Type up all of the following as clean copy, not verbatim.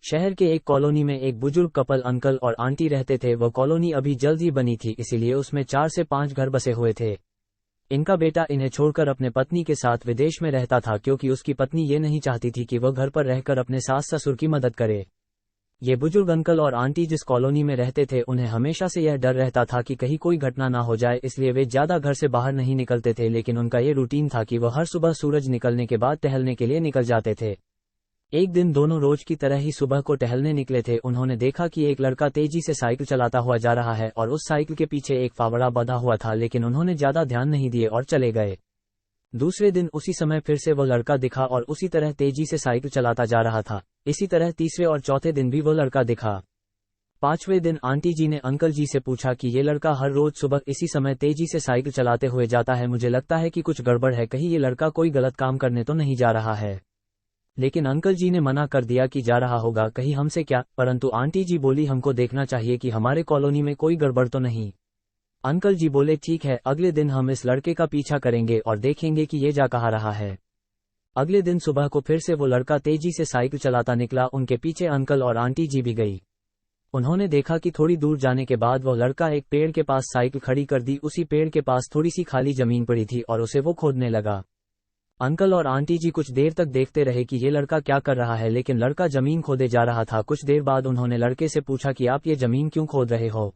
शहर के एक कॉलोनी में एक बुजुर्ग कपल अंकल और आंटी रहते थे। वह कॉलोनी अभी जल्द ही बनी थी, इसीलिए उसमें 4 से 5 घर बसे हुए थे। इनका बेटा इन्हें छोड़कर अपने पत्नी के साथ विदेश में रहता था, क्योंकि उसकी पत्नी ये नहीं चाहती थी कि वह घर पर रहकर अपने सास ससुर की मदद करे। ये बुजुर्ग अंकल और आंटी जिस कॉलोनी में रहते थे, उन्हें हमेशा से यह डर रहता था कि कहीं कोई घटना ना हो जाए, इसलिए वे ज्यादा घर से बाहर नहीं निकलते थे। लेकिन उनका ये रूटीन था कि वह हर सुबह सूरज निकलने के बाद टहलने के लिए निकल जाते थे। एक दिन दोनों रोज की तरह ही सुबह को टहलने निकले थे। उन्होंने देखा कि एक लड़का तेजी से साइकिल चलाता हुआ जा रहा है और उस साइकिल के पीछे एक फावड़ा बंधा हुआ था, लेकिन उन्होंने ज्यादा ध्यान नहीं दिए और चले गए। दूसरे दिन उसी समय फिर से वह लड़का दिखा और उसी तरह तेजी से साइकिल चलाता जा रहा था। इसी तरह तीसरे और चौथे दिन भी वह लड़का दिखा। 5वें दिन आंटी जी ने अंकल जी से पूछा कि ये लड़का हर रोज सुबह इसी समय तेजी से साइकिल चलाते हुए जाता है, मुझे लगता है कि कुछ गड़बड़ है, कहीं ये लड़का कोई गलत काम करने तो नहीं जा रहा है। लेकिन अंकल जी ने मना कर दिया कि जा रहा होगा, कहीं हमसे क्या। परंतु आंटी जी बोली, हमको देखना चाहिए कि हमारे कॉलोनी में कोई गड़बड़ तो नहीं। अंकल जी बोले, ठीक है, अगले दिन हम इस लड़के का पीछा करेंगे और देखेंगे कि ये जा कहाँ रहा है। अगले दिन सुबह को फिर से वो लड़का तेजी से साइकिल चलाता निकला। उनके पीछे अंकल और आंटी जी भी गई। उन्होंने देखा कि थोड़ी दूर जाने के बाद वह लड़का एक पेड़ के पास साइकिल खड़ी कर दी। उसी पेड़ के पास थोड़ी सी खाली जमीन पड़ी थी और उसे वो खोदने लगा। अंकल और आंटी जी कुछ देर तक देखते रहे कि ये लड़का क्या कर रहा है, लेकिन लड़का जमीन खोदे जा रहा था। कुछ देर बाद उन्होंने लड़के से पूछा कि आप ये जमीन क्यों खोद रहे हो।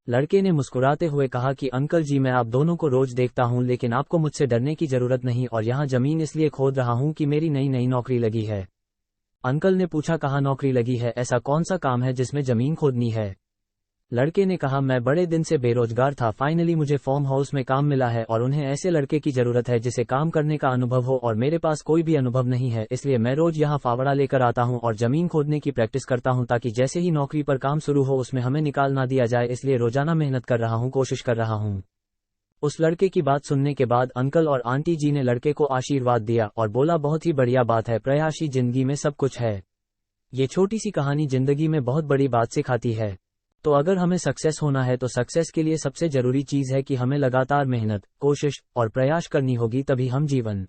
लड़के ने मुस्कुराते हुए कहा कि अंकल जी, मैं आप दोनों को रोज देखता हूं, लेकिन आपको मुझसे डरने की जरूरत नहीं, और यहाँ जमीन इसलिए खोद रहा हूं कि मेरी नई नई नौकरी लगी है। अंकल ने पूछा, कहाँ नौकरी लगी है, ऐसा कौन सा काम है जिसमें जमीन खोदनी है। लड़के ने कहा, मैं बड़े दिन से बेरोजगार था, फाइनली मुझे फार्म हाउस में काम मिला है और उन्हें ऐसे लड़के की जरूरत है जिसे काम करने का अनुभव हो, और मेरे पास कोई भी अनुभव नहीं है, इसलिए मैं रोज यहाँ फावड़ा लेकर आता हूँ और जमीन खोदने की प्रैक्टिस करता हूँ, ताकि जैसे ही नौकरी पर काम शुरू हो उसमें हमें निकाल ना दिया जाए। इसलिए रोजाना मेहनत कर रहा हूँ, कोशिश कर रहा हूँ। उस लड़के की बात सुनने के बाद अंकल और आंटी जी ने लड़के को आशीर्वाद दिया और बोला, बहुत ही बढ़िया बात है, प्रयास ही जिंदगी में सब कुछ है। ये छोटी सी कहानी जिंदगी में बहुत बड़ी बात सिखाती है। तो अगर हमें सक्सेस होना है तो सक्सेस के लिए सबसे जरूरी चीज है कि हमें लगातार मेहनत, कोशिश और प्रयास करनी होगी, तभी हम जीवन